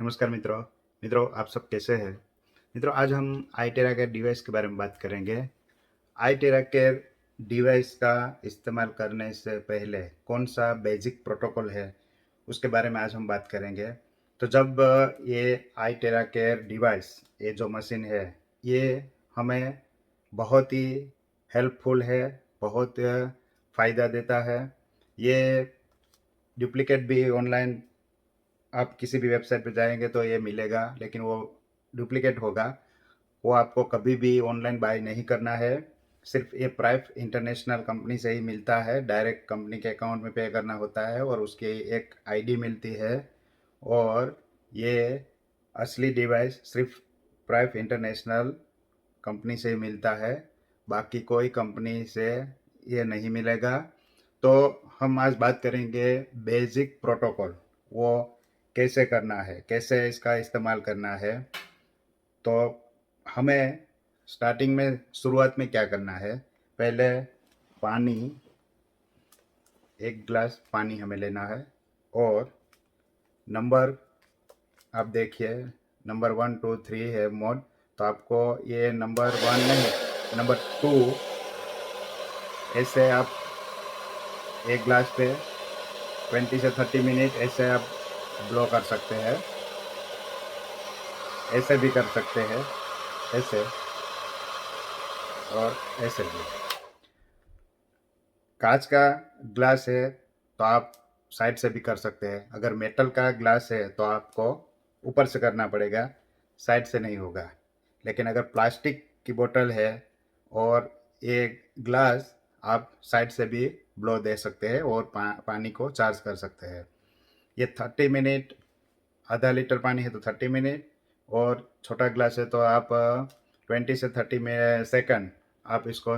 नमस्कार मित्रों। आप सब कैसे हैं? मित्रों, आज हम iTera केयर डिवाइस के बारे में बात करेंगे। iTera केयर डिवाइस का इस्तेमाल करने से पहले कौन सा बेसिक प्रोटोकॉल है, उसके बारे में आज हम बात करेंगे। तो जब ये iTera केयर डिवाइस, ये जो मशीन है, ये हमें बहुत ही हेल्पफुल है, बहुत फ़ायदा देता है। ये डुप्लिकेट भी ऑनलाइन आप किसी भी वेबसाइट पे जाएंगे तो ये मिलेगा, लेकिन वो डुप्लीकेट होगा। वो आपको कभी भी ऑनलाइन बाय नहीं करना है। सिर्फ ये प्राइव इंटरनेशनल कंपनी से ही मिलता है। डायरेक्ट कंपनी के अकाउंट में पे करना होता है और उसकी एक आईडी मिलती है। और ये असली डिवाइस सिर्फ प्राइव इंटरनेशनल कंपनी से ही मिलता है, बाकी कोई कंपनी से ये नहीं मिलेगा। तो हम आज बात करेंगे बेसिक प्रोटोकॉल, वो कैसे करना है, कैसे इसका इस्तेमाल करना है। तो हमें स्टार्टिंग में, शुरुआत में क्या करना है, पहले पानी, एक गिलास पानी हमें लेना है। और नंबर, आप देखिए, नंबर 1 2 3 है मोड। तो आपको ये नंबर 1 नहीं, नंबर 2, ऐसे आप एक गिलास पे 20 से 30 मिनट ऐसे आप ब्लो कर सकते हैं। ऐसे भी कर सकते हैं, ऐसे और ऐसे भी। कांच का ग्लास है तो आप साइड से भी कर सकते हैं। अगर मेटल का ग्लास है तो आपको ऊपर से करना पड़ेगा, साइड से नहीं होगा। लेकिन अगर प्लास्टिक की बोतल है और ये ग्लास, आप साइड से भी ब्लो दे सकते हैं और पानी को चार्ज कर सकते हैं। ये 30 मिनट, आधा लीटर पानी है तो 30 मिनट, और छोटा ग्लास है तो आप 20 से 30 सेकंड आप इसको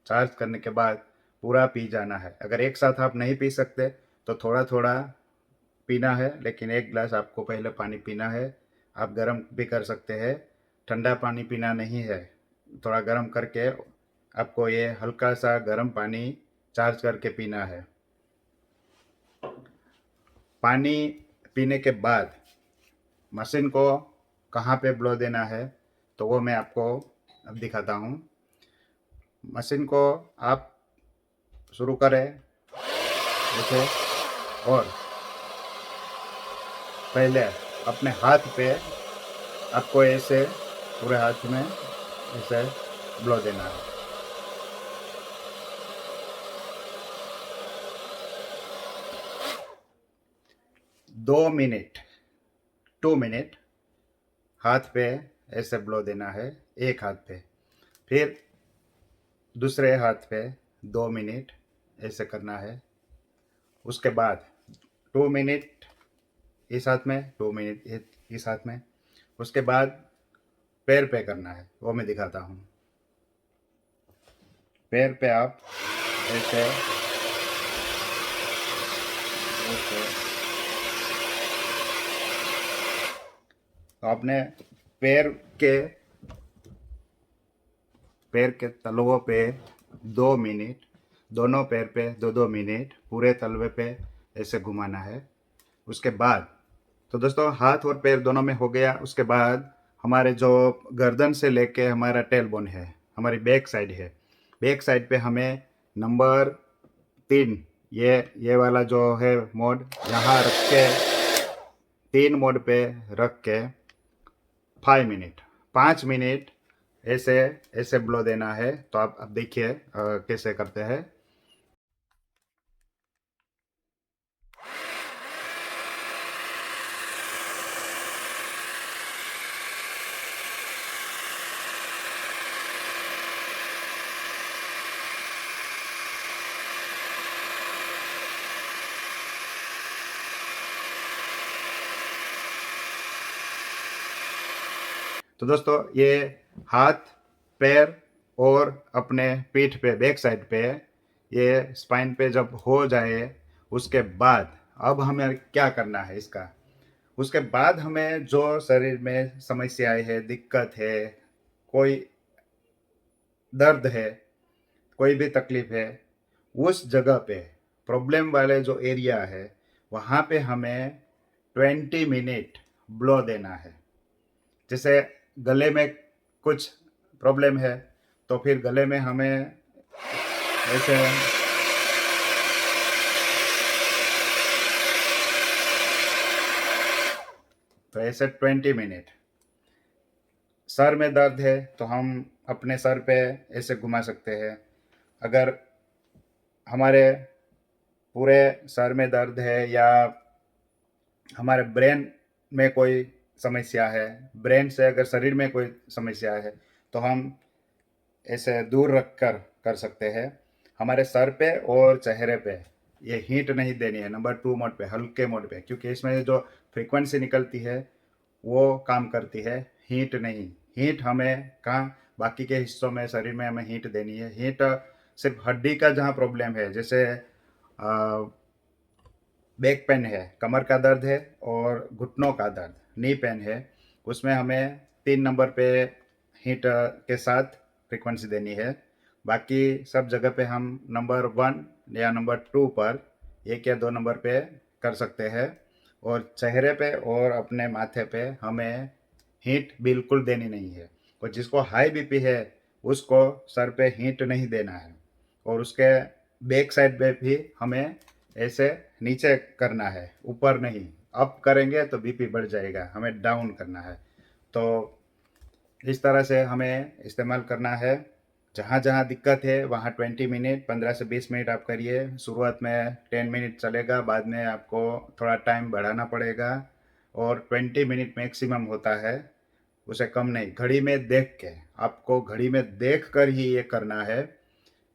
चार्ज करने के बाद पूरा पी जाना है। अगर एक साथ आप नहीं पी सकते तो थोड़ा थोड़ा पीना है, लेकिन एक गिलास आपको पहले पानी पीना है। आप गर्म भी कर सकते हैं, ठंडा पानी पीना नहीं है। थोड़ा गर्म करके आपको ये हल्का सा गर्म पानी चार्ज करके पीना है। पानी पीने के बाद मशीन को कहाँ पे ब्लो देना है, तो वो मैं आपको अब दिखाता हूँ। मशीन को आप शुरू करें ऐसे, और पहले अपने हाथ पे आपको ऐसे पूरे हाथ में ऐसे ब्लो देना है। 2 मिनट, 2 मिनट हाथ पे ऐसे ब्लो देना है, एक हाथ पे। फिर दूसरे हाथ पे 2 मिनट ऐसे करना है। उसके बाद 2 मिनट इस हाथ में, 2 मिनट इस हाथ में। उसके बाद पैर पे करना है, वो मैं दिखाता हूँ। पैर पे आप ऐसे ऐसे, तो आपने पैर के पैर के तलवों पे 2 मिनट, दोनों पैर पे 2 2 मिनट पूरे तलवे पे ऐसे घुमाना है। उसके बाद, तो दोस्तों हाथ और पैर दोनों में हो गया। उसके बाद हमारे जो गर्दन से लेके हमारा टेल बोन है, हमारी बैक साइड है, बैक साइड पे हमें नंबर 3, ये वाला जो है मोड, यहाँ रख के 3 मोड पे रख के 5 मिनट, 5 मिनट ऐसे ऐसे ब्लो देना है। तो आप अब देखिए कैसे करते हैं। तो दोस्तों, ये हाथ, पैर और अपने पीठ पे, बैक साइड पे, ये स्पाइन पे जब हो जाए, उसके बाद अब हमें क्या करना है इसका। उसके बाद हमें जो शरीर में समस्याएं है, दिक्कत है, कोई दर्द है, कोई भी तकलीफ है, उस जगह पे, प्रॉब्लम वाले जो एरिया है, वहाँ पे हमें 20 मिनट ब्लो देना है। जैसे गले में कुछ प्रॉब्लम है तो फिर गले में हमें ऐसे तो ऐसे 20 मिनट। सर में दर्द है तो हम अपने सर पे ऐसे घुमा सकते हैं। अगर हमारे पूरे सर में दर्द है या हमारे ब्रेन में कोई समस्या है, ब्रेन से अगर शरीर में कोई समस्या है तो हम ऐसे दूर रख कर कर सकते हैं। हमारे सर पे और चेहरे पे ये हीट नहीं देनी है, नंबर 2 मोड पे, हल्के मोड पे, क्योंकि इसमें जो फ्रीक्वेंसी निकलती है वो काम करती है, हीट नहीं। हीट हमें कहाँ, बाकी के हिस्सों में शरीर में हमें हीट देनी है। हीट सिर्फ हड्डी का जहाँ प्रॉब्लम है, जैसे बैक पेन है, कमर का दर्द है और घुटनों का दर्द, नी पेन है, उसमें हमें 3 नंबर पे हीट के साथ फ्रीक्वेंसी देनी है। बाकी सब जगह पे हम नंबर 1 या नंबर 2 पर 1 या 2 नंबर पे कर सकते हैं। और चेहरे पे और अपने माथे पे हमें हीट बिल्कुल देनी नहीं है। और जिसको हाई बीपी है उसको सर पे हीट नहीं देना है। और उसके बैक साइड पे भी हमें ऐसे नीचे करना है, ऊपर नहीं। अप करेंगे तो बीपी बढ़ जाएगा, हमें डाउन करना है। तो इस तरह से हमें इस्तेमाल करना है। जहाँ जहाँ दिक्कत है वहाँ 20 मिनट, 15 से 20 मिनट आप करिए। शुरुआत में 10 मिनट चलेगा, बाद में आपको थोड़ा टाइम बढ़ाना पड़ेगा। और 20 मिनट मैक्सिमम होता है, उसे कम नहीं। घड़ी में देख के, आपको घड़ी में देख कर ही ये करना है।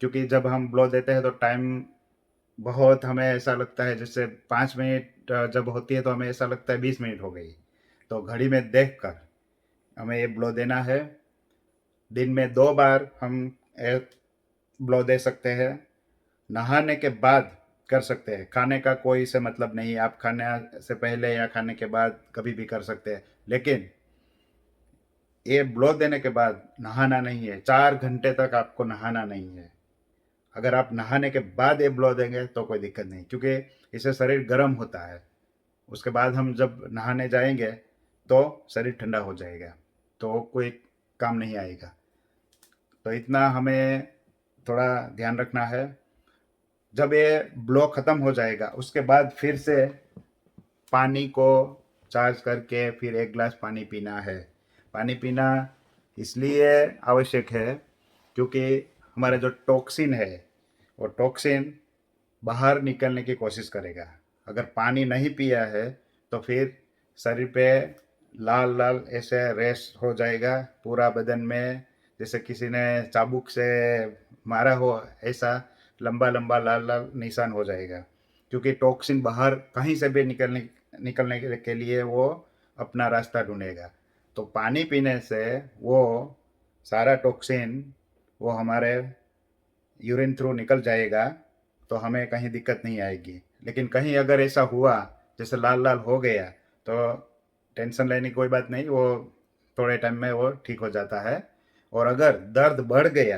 क्योंकि जब हम ब्लो देते हैं तो टाइम बहुत, हमें ऐसा लगता है जैसे 5 मिनट जब होती है तो हमें ऐसा लगता है 20 मिनट हो गई। तो घड़ी में देख कर हमें ये ब्लो देना है। दिन में 2 बार हम ब्लो दे सकते हैं। नहाने के बाद कर सकते हैं, खाने का कोई से मतलब नहीं, आप खाने से पहले या खाने के बाद कभी भी कर सकते हैं। लेकिन ये ब्लो देने के बाद नहाना नहीं है, 4 घंटे तक आपको नहाना नहीं है। अगर आप नहाने के बाद ये ब्लो देंगे तो कोई दिक्कत नहीं, क्योंकि इससे शरीर गर्म होता है। उसके बाद हम जब नहाने जाएंगे तो शरीर ठंडा हो जाएगा, तो कोई काम नहीं आएगा। तो इतना हमें थोड़ा ध्यान रखना है। जब ये ब्लो ख़त्म हो जाएगा उसके बाद फिर से पानी को चार्ज करके फिर 1 गिलास पानी पीना है। पानी पीना इसलिए आवश्यक है क्योंकि हमारा जो टॉक्सिन है वो टॉक्सिन बाहर निकलने की कोशिश करेगा। अगर पानी नहीं पिया है तो फिर शरीर पे लाल लाल ऐसे रैश हो जाएगा पूरा बदन में, जैसे किसी ने चाबुक से मारा हो, ऐसा लंबा लंबा लाल लाल निशान हो जाएगा। क्योंकि टॉक्सिन बाहर कहीं से भी निकलने के लिए वो अपना रास्ता ढूंढेगा। तो पानी पीने से वो सारा टॉक्सिन वो हमारे यूरिन थ्रू निकल जाएगा, तो हमें कहीं दिक्कत नहीं आएगी। लेकिन कहीं अगर ऐसा हुआ जैसे लाल लाल हो गया तो टेंशन लेने की कोई बात नहीं, वो थोड़े टाइम में वो ठीक हो जाता है। और अगर दर्द बढ़ गया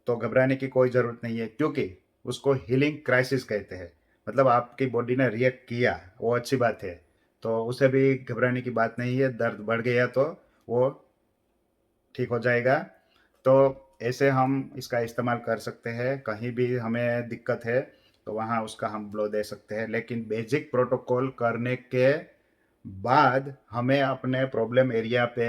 तो घबराने की कोई ज़रूरत नहीं है, क्योंकि उसको हीलिंग क्राइसिस कहते हैं। मतलब आपकी बॉडी ने रिएक्ट किया, वो अच्छी बात है, तो उसे भी घबराने की बात नहीं है। दर्द बढ़ गया तो वो ठीक हो जाएगा। तो ऐसे हम इसका इस्तेमाल कर सकते हैं। कहीं भी हमें दिक्कत है तो वहाँ उसका हम ब्लो दे सकते हैं। लेकिन बेसिक प्रोटोकॉल करने के बाद हमें अपने प्रॉब्लम एरिया पे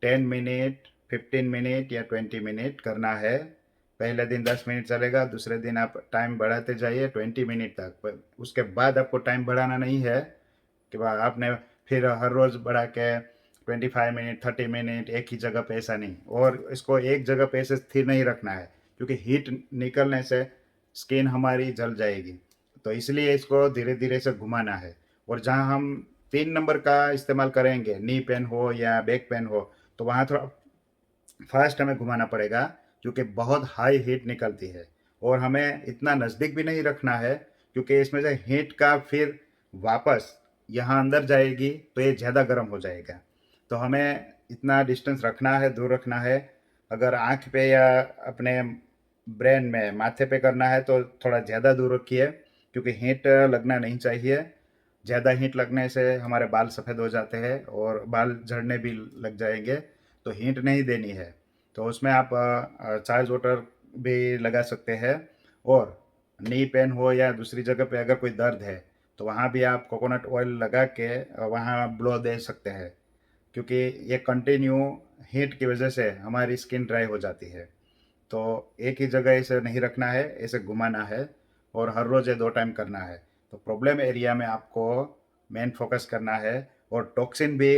10 मिनट, 15 मिनट या 20 मिनट करना है। पहले दिन 10 मिनट चलेगा, दूसरे दिन आप टाइम बढ़ाते जाइए 20 मिनट तक। पर उसके बाद आपको टाइम बढ़ाना नहीं है कि भाई आपने फिर हर रोज़ बढ़ा के 25 मिनट, 30 मिनट एक ही जगह पे, ऐसा नहीं। और इसको एक जगह पे ऐसे स्थिर नहीं रखना है, क्योंकि हीट निकलने से स्किन हमारी जल जाएगी। तो इसलिए इसको धीरे धीरे से घुमाना है। और जहाँ हम 3 नंबर का इस्तेमाल करेंगे, नी पेन हो या बैक पेन हो, तो वहाँ थोड़ा फास्ट हमें घुमाना पड़ेगा, क्योंकि बहुत हाई हीट निकलती है। और हमें इतना नज़दीक भी नहीं रखना है, क्योंकि इसमें से हीट का फिर वापस यहाँ अंदर जाएगी तो ये ज़्यादा गर्म हो जाएगा। तो हमें इतना डिस्टेंस रखना है, दूर रखना है। अगर आँख पे या अपने ब्रेन में, माथे पे करना है तो थोड़ा ज़्यादा दूर रखिए, क्योंकि हीट लगना नहीं चाहिए। ज़्यादा हीट लगने से हमारे बाल सफ़ेद हो जाते हैं और बाल झड़ने भी लग जाएंगे, तो हीट नहीं देनी है। तो उसमें आप चार्ज वाटर भी लगा सकते हैं। और नी पेन हो या दूसरी जगह पे अगर कोई दर्द है, तो वहाँ भी आप कोकोनट ऑयल लगा के वहाँ ब्लो दे सकते हैं, क्योंकि ये कंटिन्यू हीट की वजह से हमारी स्किन ड्राई हो जाती है। तो एक ही जगह इसे नहीं रखना है, इसे घुमाना है और हर रोज़ ये 2 टाइम करना है। तो प्रॉब्लम एरिया में आपको मेन फोकस करना है और टॉक्सिन भी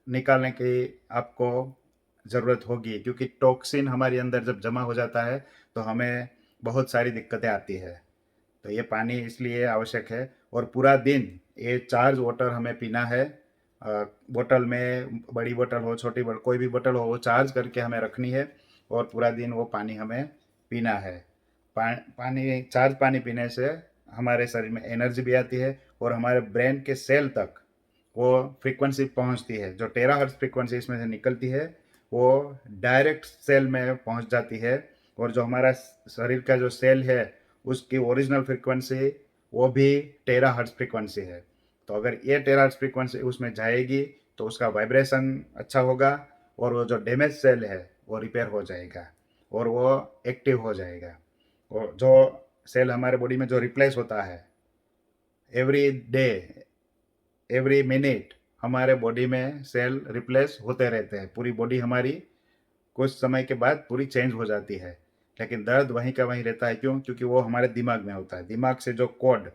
निकालने की आपको ज़रूरत होगी, क्योंकि टॉक्सिन हमारे अंदर जब जमा हो जाता है तो हमें बहुत सारी दिक्कतें आती है। तो ये पानी इसलिए आवश्यक है। और पूरा दिन ये चार्ज वाटर हमें पीना है। बोतल में बड़ी बोतल हो छोटी बोतल कोई भी बोतल हो, वो चार्ज करके हमें रखनी है और पूरा दिन वो पानी हमें पीना है। पानी चार्ज पानी पीने से हमारे शरीर में एनर्जी भी आती है और हमारे ब्रेन के सेल तक वो फ्रीक्वेंसी पहुंचती है। जो टेराहर्ट्ज फ्रीक्वेंसी इसमें से निकलती है, वो डायरेक्ट सेल में पहुंच जाती है। और जो हमारा शरीर का जो सेल है, उसकी ओरिजिनल फ्रीक्वेंसी वो भी टेराहर्ट्ज फ्रीक्वेंसी है। तो अगर ये टेराहर्ट्ज फ्रीक्वेंसी उसमें जाएगी तो उसका वाइब्रेशन अच्छा होगा और वो जो डैमेज सेल है वो रिपेयर हो जाएगा और वो एक्टिव हो जाएगा। और जो सेल हमारे बॉडी में जो रिप्लेस होता है एवरी डे, एवरी मिनट, हमारे बॉडी में सेल रिप्लेस होते रहते हैं। पूरी बॉडी हमारी कुछ समय के बाद पूरी चेंज हो जाती है, लेकिन दर्द वहीं का वहीं रहता है। क्यों? क्योंकि वो हमारे दिमाग में होता है। दिमाग से जो कोड,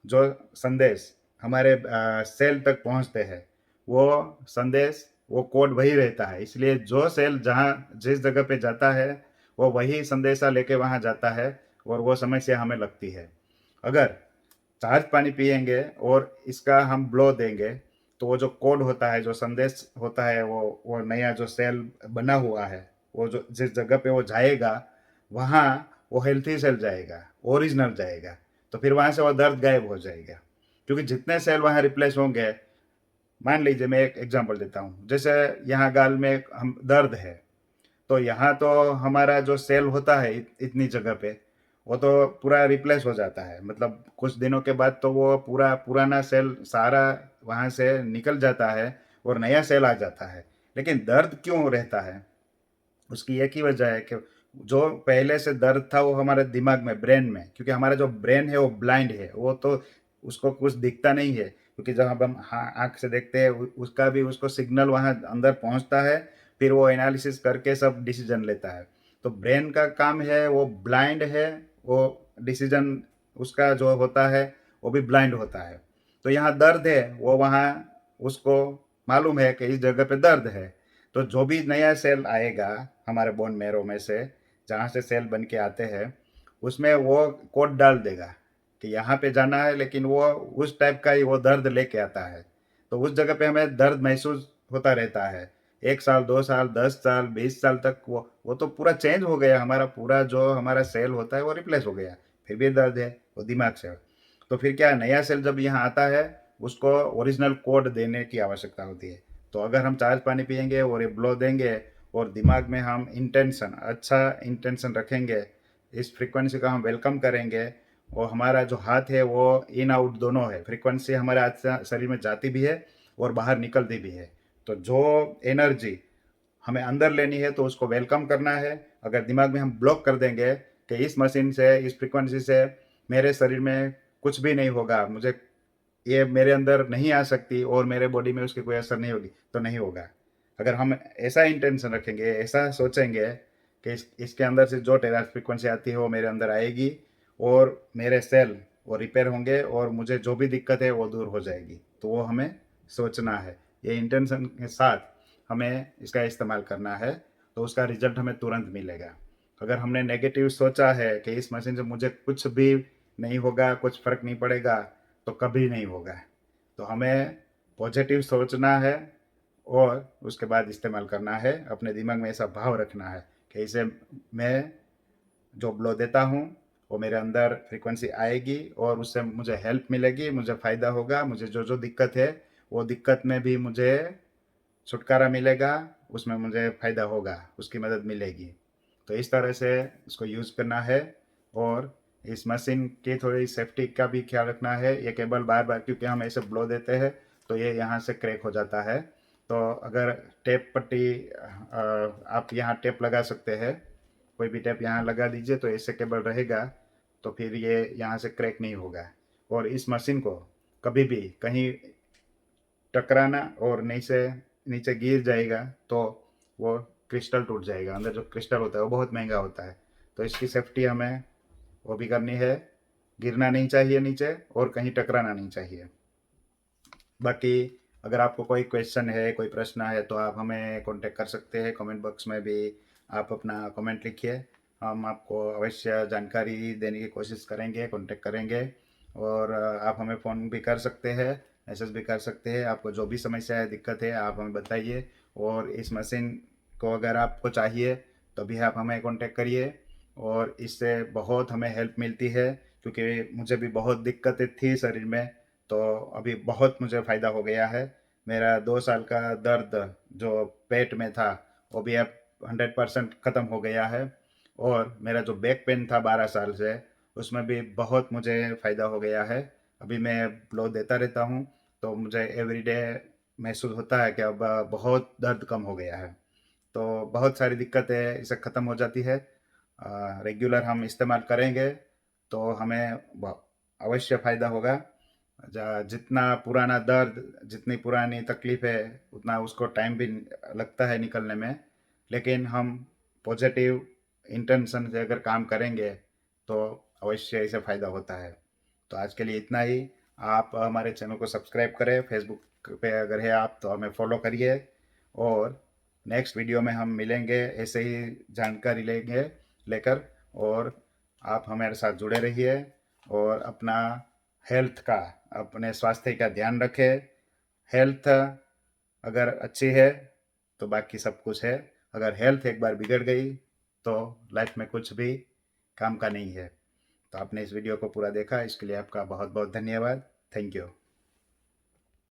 जो संदेश हमारे सेल तक पहुंचते हैं, वो संदेश, वो कोड वही रहता है। इसलिए जो सेल जहाँ जिस जगह पे जाता है, वो वही संदेशा लेके वहाँ जाता है और वो समस्या हमें लगती है। अगर चार्ज पानी पियेंगे और इसका हम ब्लो देंगे, तो वो जो कोड होता है, जो संदेश होता है, वो नया जो सेल बना हुआ है, वो जो जिस जगह पे वो जाएगा, वहाँ वो हेल्थी सेल जाएगा, ओरिजिनल जाएगा। तो फिर वहाँ से वो दर्द गायब हो जाएगा, क्योंकि जितने सेल वहाँ रिप्लेस होंगे। मान लीजिए मैं एक एग्जांपल देता हूँ, जैसे यहाँ गाल में हम दर्द है, तो यहाँ तो हमारा जो सेल होता है इतनी जगह पे, वो तो पूरा रिप्लेस हो जाता है। मतलब कुछ दिनों के बाद तो वो पूरा पुराना सेल सारा वहाँ से निकल जाता है और नया सेल आ जाता है। लेकिन दर्द क्यों रहता है? उसकी एक ही वजह है कि जो पहले से दर्द था वो हमारे दिमाग में, ब्रेन में, क्योंकि हमारा जो ब्रेन है वो ब्लाइंड है, वो तो उसको कुछ दिखता नहीं है, क्योंकि जब हम आँख से देखते हैं उसका भी उसको सिग्नल वहाँ अंदर पहुँचता है, फिर वो एनालिसिस करके सब डिसीजन लेता है। तो ब्रेन का काम है, वो ब्लाइंड है, वो डिसीजन उसका जो होता है वो भी ब्लाइंड होता है। तो यहाँ दर्द है, वो वहाँ उसको मालूम है कि इस जगह पे दर्द है। तो जो भी नया सेल आएगा हमारे बोन मैरो में से, जहाँ से सेल बन के आते हैं, उसमें वो कोड डाल देगा कि यहाँ पे जाना है, लेकिन वो उस टाइप का ही वो दर्द लेके आता है। तो उस जगह पे हमें दर्द महसूस होता रहता है। 1 साल, 2 साल, 10 साल, 20 साल तक वो तो पूरा चेंज हो गया। हमारा पूरा जो हमारा सेल होता है वो रिप्लेस हो गया, फिर भी दर्द है, वो दिमाग से। तो फिर क्या, नया सेल जब यहाँ आता है, उसको ओरिजिनल कोड देने की आवश्यकता होती है। तो अगर हम चार्ज पानी पियेंगे और ये ब्लो देंगे और दिमाग में हम इंटेंशन, अच्छा इंटेंशन रखेंगे, इस फ्रीक्वेंसी का हम वेलकम करेंगे, और हमारा जो हाथ है वो इन आउट दोनों है, फ्रीक्वेंसी हमारे हाथ से शरीर में जाती भी है और बाहर निकलती भी है। तो जो एनर्जी हमें अंदर लेनी है तो उसको वेलकम करना है। अगर दिमाग में हम ब्लॉक कर देंगे कि इस मशीन से, इस फ्रीक्वेंसी से मेरे शरीर में कुछ भी नहीं होगा, मुझे ये मेरे अंदर नहीं आ सकती और मेरे बॉडी में उसकी कोई असर नहीं होगी, तो नहीं होगा। अगर हम ऐसा इंटेंशन रखेंगे, ऐसा सोचेंगे कि इसके अंदर से जो टेरा फ्रीक्वेंसी आती है वो मेरे अंदर आएगी और मेरे सेल वो रिपेयर होंगे और मुझे जो भी दिक्कत है वो दूर हो जाएगी, तो वो हमें सोचना है। ये इंटेंशन के साथ हमें इसका इस्तेमाल करना है, तो उसका रिजल्ट हमें तुरंत मिलेगा। अगर हमने नेगेटिव सोचा है कि इस मशीन से मुझे कुछ भी नहीं होगा, कुछ फ़र्क नहीं पड़ेगा, तो कभी नहीं होगा। तो हमें पॉजिटिव सोचना है और उसके बाद इस्तेमाल करना है। अपने दिमाग में ऐसा भाव रखना है कि इसे मैं जो ब्लो देता हूँ वो मेरे अंदर फ्रीक्वेंसी आएगी और उससे मुझे हेल्प मिलेगी, मुझे फ़ायदा होगा, मुझे जो जो दिक्कत है वो दिक्कत में भी मुझे छुटकारा मिलेगा, उसमें मुझे फ़ायदा होगा, उसकी मदद मिलेगी। तो इस तरह से इसको यूज़ करना है और इस मशीन की थोड़ी सेफ्टी का भी ख्याल रखना है। ये केबल बार बार क्योंकि हम ऐसे ब्लो देते हैं तो ये यहाँ से क्रैक हो जाता है। तो अगर टेप पट्टी आप यहाँ टेप लगा सकते हैं, कोई भी टेप यहाँ लगा दीजिए तो ऐसे केबल रहेगा, तो फिर ये यहाँ से क्रैक नहीं होगा। और इस मशीन को कभी भी कहीं टकराना और नीचे नीचे गिर जाएगा तो वो क्रिस्टल टूट जाएगा। अंदर जो क्रिस्टल होता है वो बहुत महंगा होता है, तो इसकी सेफ्टी हमें वो भी करनी है। गिरना नहीं चाहिए नीचे और कहीं टकराना नहीं चाहिए। बाकी अगर आपको कोई क्वेश्चन है, कोई प्रश्न है तो आप हमें कांटेक्ट कर सकते हैं। कमेंट बॉक्स में भी आप अपना कमेंट लिखिए, हम आपको अवश्य जानकारी देने की कोशिश करेंगे, कांटेक्ट करेंगे। और आप हमें फ़ोन भी कर सकते हैं, मैसेज भी कर सकते हैं। आपको जो भी समस्या है, दिक्कत है, आप हमें बताइए। और इस मशीन को अगर आपको चाहिए तो भी आप हमें कांटेक्ट करिए। और इससे बहुत हमें हेल्प मिलती है, क्योंकि मुझे भी बहुत दिक्कतें थी शरीर में, तो अभी बहुत मुझे फ़ायदा हो गया है। मेरा 2 साल का दर्द जो पेट में था वो भी अब 100% ख़त्म हो गया है। और मेरा जो बैक पेन था 12 साल से, उसमें भी बहुत मुझे फ़ायदा हो गया है। अभी मैं ब्लो देता रहता हूँ तो मुझे एवरीडे महसूस होता है कि अब बहुत दर्द कम हो गया है। तो बहुत सारी दिक्कतें इससे ख़त्म हो जाती है। रेगुलर हम इस्तेमाल करेंगे तो हमें अवश्य फ़ायदा होगा। जितना पुराना दर्द, जितनी पुरानी तकलीफ है, उतना उसको टाइम भी लगता है निकलने में। लेकिन हम पॉजिटिव इंटेंशन से अगर काम करेंगे तो अवश्य इसे फ़ायदा होता है। तो आज के लिए इतना ही। आप हमारे चैनल को सब्सक्राइब करें, फेसबुक पे अगर है आप तो हमें फॉलो करिए। और नेक्स्ट वीडियो में हम मिलेंगे ऐसे ही जानकारी लेंगे लेकर। और आप हमारे साथ जुड़े रहिए और अपना हेल्थ का, अपने स्वास्थ्य का ध्यान रखें। हेल्थ अगर अच्छी है तो बाकी सब कुछ है। अगर हेल्थ एक बार बिगड़ गई तो लाइफ में कुछ भी काम का नहीं है। तो आपने इस वीडियो को पूरा देखा, इसके लिए आपका बहुत बहुत धन्यवाद। Thank you.